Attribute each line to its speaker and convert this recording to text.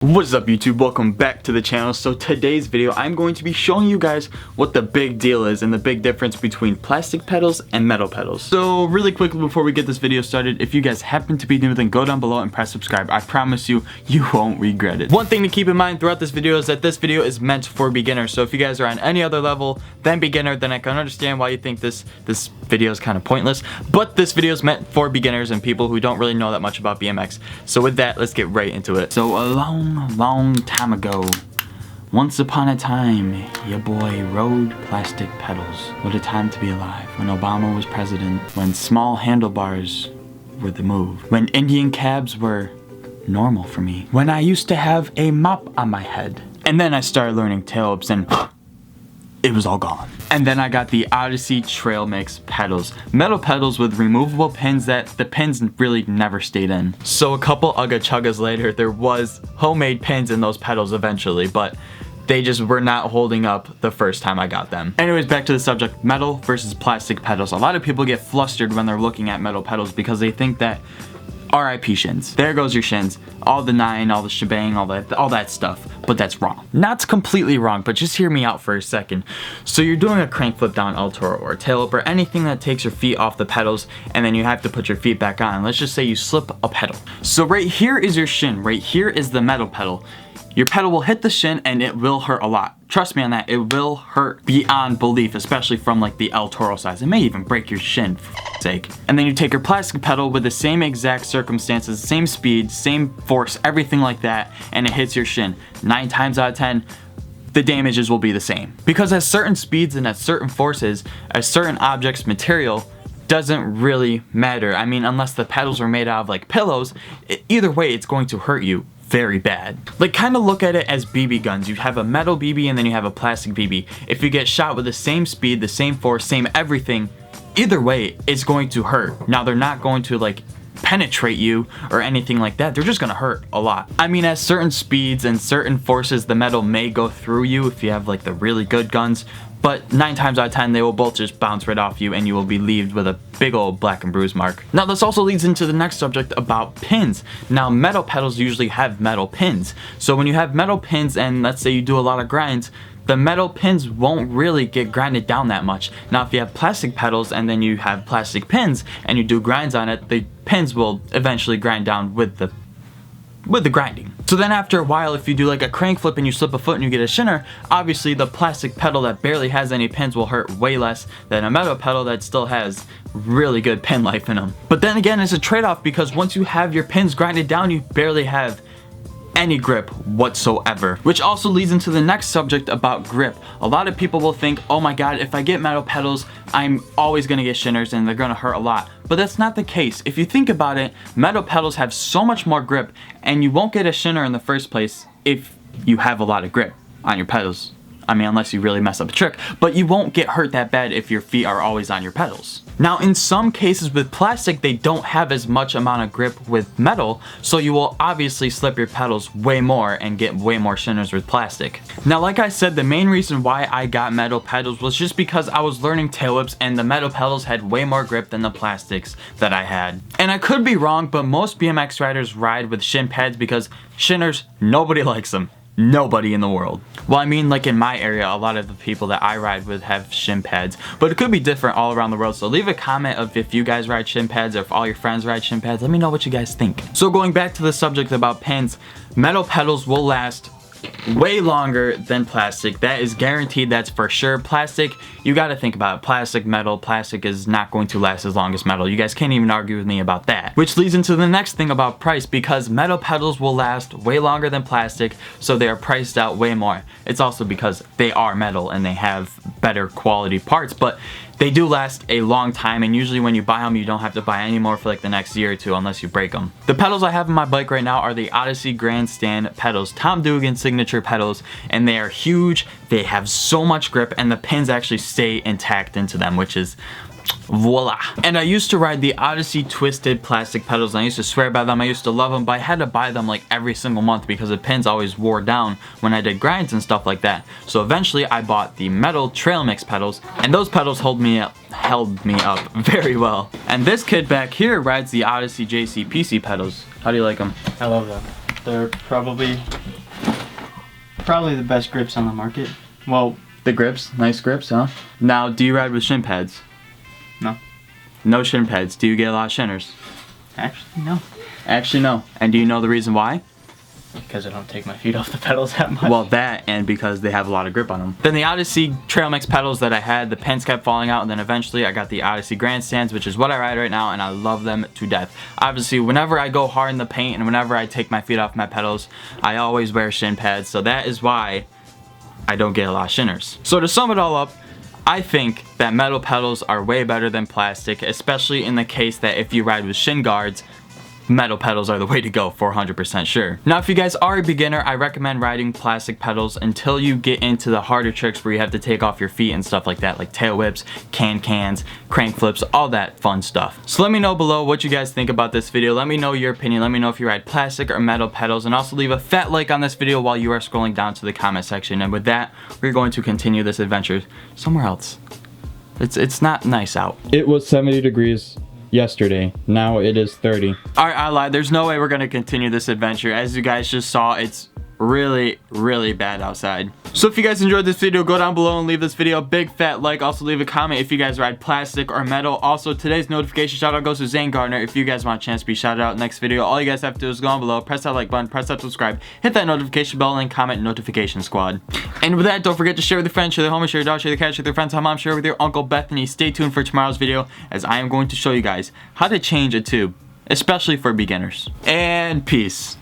Speaker 1: What's up YouTube, welcome back to the channel. So today's video I'm going to be showing you guys what the big deal is and the big difference between plastic pedals and metal pedals. So really quickly before we get this video started, if you guys happen to be new, then go down below and press subscribe. I promise you, you won't regret it. One thing to keep in mind throughout this video is that this video is meant for beginners. So if you guys are on any other level than beginner, then I can understand why you think this video is kind of pointless. But this video is meant for beginners and people who don't really know that much about BMX. So with that, let's get right into it. So a long time ago, once upon a time, your boy rode plastic pedals. What a time to be alive. When Obama was president, when small handlebars were the move, when Indian cabs were normal for me, when I used to have a mop on my head. And then I started learning tail whips and it was all gone. And then I got the Odyssey Trail Mix pedals. Metal pedals with removable pins that the pins really never stayed in. So a couple Ugga Chuggas later, there was homemade pins in those pedals eventually, but they just were not holding up the first time I got them. Anyways, back to the subject, metal versus plastic pedals. A lot of people get flustered when they're looking at metal pedals because they think that RIP shins. There goes your shins. All the nine, all the shebang, all that stuff. But that's wrong. Not completely wrong, but just hear me out for a second. So you're doing a crank flip down El Toro or a tail whip or anything that takes your feet off the pedals and then you have to put your feet back on. Let's just say you slip a pedal. So right here is your shin. Right here is the metal pedal. Your pedal will hit the shin and it will hurt a lot. Trust me on that, it will hurt beyond belief, especially from like the El Toro size. It may even break your shin, for f***'s sake. And then you take your plastic pedal with the same exact circumstances, same speed, same force, everything like that, and it hits your shin. 9 times out of 10, the damages will be the same. Because at certain speeds and at certain forces, at certain objects, material doesn't really matter. I mean, unless the pedals are made out of like pillows, either way, it's going to hurt you very bad. Like, kind of look at it as BB guns. You have a metal BB and then you have a plastic BB. If you get shot with the same speed, the same force, same everything, either way, it's going to hurt. Now, they're not going to like penetrate you or anything like that. They're just gonna hurt a lot. I mean, at certain speeds and certain forces, the metal may go through you if you have like the really good guns, but 9 times out of 10, they will both just bounce right off you and you will be left with a big old black and bruise mark. Now, this also leads into the next subject about pins. Now, metal pedals usually have metal pins. So when you have metal pins and let's say you do a lot of grinds, the metal pins won't really get grinded down that much. Now, if you have plastic pedals and then you have plastic pins and you do grinds on it, the pins will eventually grind down with the grinding. So then after a while, if you do like a crank flip and you slip a foot and you get a shinner, obviously the plastic pedal that barely has any pins will hurt way less than a metal pedal that still has really good pin life in them. But then again, it's a trade-off because once you have your pins grinded down, you barely have any grip whatsoever. Which also leads into the next subject about grip. A lot of people will think, oh my god, if I get metal pedals, I'm always gonna get shinners and they're gonna hurt a lot. But that's not the case. If you think about it, metal pedals have so much more grip and you won't get a shinner in the first place if you have a lot of grip on your pedals. I mean, unless you really mess up a trick, but you won't get hurt that bad if your feet are always on your pedals. Now, in some cases with plastic, they don't have as much amount of grip with metal, so you will obviously slip your pedals way more and get way more shinners with plastic. Now, like I said, the main reason why I got metal pedals was just because I was learning tail whips and the metal pedals had way more grip than the plastics that I had. And I could be wrong, but most BMX riders ride with shin pads because shinners, nobody likes them. Nobody in the world. Well, I mean, like in my area, a lot of the people that I ride with have shin pads, but it could be different all around the world. So leave a comment of if you guys ride shin pads or if all your friends ride shin pads. Let me know what you guys think. So going back to the subject about pins, metal pedals will last way longer than plastic. That is guaranteed, that's for sure. Plastic, you gotta think about it. Plastic, metal, plastic is not going to last as long as metal. You guys can't even argue with me about that. Which leads into the next thing about price, because metal pedals will last way longer than plastic, so they are priced out way more. It's also because they are metal and they have better quality parts, but they do last a long time, and usually when you buy them, you don't have to buy any more for like the next year or two unless you break them. The pedals I have on my bike right now are the Odyssey Grandstand pedals, Tom Dugan signature pedals, and they are huge. They have so much grip, and the pins actually stay intact into them, which is voila. And I used to ride the Odyssey twisted plastic pedals, and I used to swear by them. I used to love them, but I had to buy them like every single month because the pins always wore down when I did grinds and stuff like that. So eventually I bought the metal trail mix pedals, and those pedals held me up very well. And this kid back here rides the Odyssey JC PC pedals. How do you like them?
Speaker 2: I love them. They're probably the best grips on the market. Well,
Speaker 1: the grips, nice grips, huh? Now, do you ride with shin pads?
Speaker 2: no.
Speaker 1: No shin pads. Do you get a lot of shinners?
Speaker 2: Actually, no.
Speaker 1: Actually, no. And do you know the reason why?
Speaker 2: Because I don't take my feet off the pedals that much.
Speaker 1: Well, that and because they have a lot of grip on them. Then the Odyssey Trail Mix pedals that I had, the pins kept falling out, and then eventually I got the Odyssey Grandstands, which is what I ride right now, and I love them to death. Obviously, whenever I go hard in the paint and whenever I take my feet off my pedals, I always wear shin pads, so that is why I don't get a lot of shinners. So to sum it all up, I think that metal pedals are way better than plastic, especially in the case that if you ride with shin guards, metal pedals are the way to go for 100% sure. Now, if you guys are a beginner, I recommend riding plastic pedals until you get into the harder tricks where you have to take off your feet and stuff like that, like tail whips, cans, crank flips, all that fun stuff. So let me know below what you guys think about this video. Let me know your opinion. Let me know if you ride plastic or metal pedals, and also leave a fat like on this video while you are scrolling down to the comment section. And with that, we're going to continue this adventure somewhere else. It's not nice out. It was 70 degrees yesterday. Now it is 30. Alright, I lied. There's no way we're gonna continue this adventure. As you guys just saw, it's really bad outside. So if you guys enjoyed this video, go down below and leave this video a big fat like. Also leave a comment if you guys ride plastic or metal. Also, today's notification shout out goes to Zane Gardner. If you guys want a chance to be shouted out next video, all you guys have to do is go down below, press that like button, press that subscribe, hit that notification bell, and comment notification squad. And with that, don't forget to share with your friends, share their homies, share your dog, share the cat, share with your friends, how mom, share with your Uncle Bethany. Stay tuned for tomorrow's video, as I am going to show you guys how to change a tube, especially for beginners. And peace.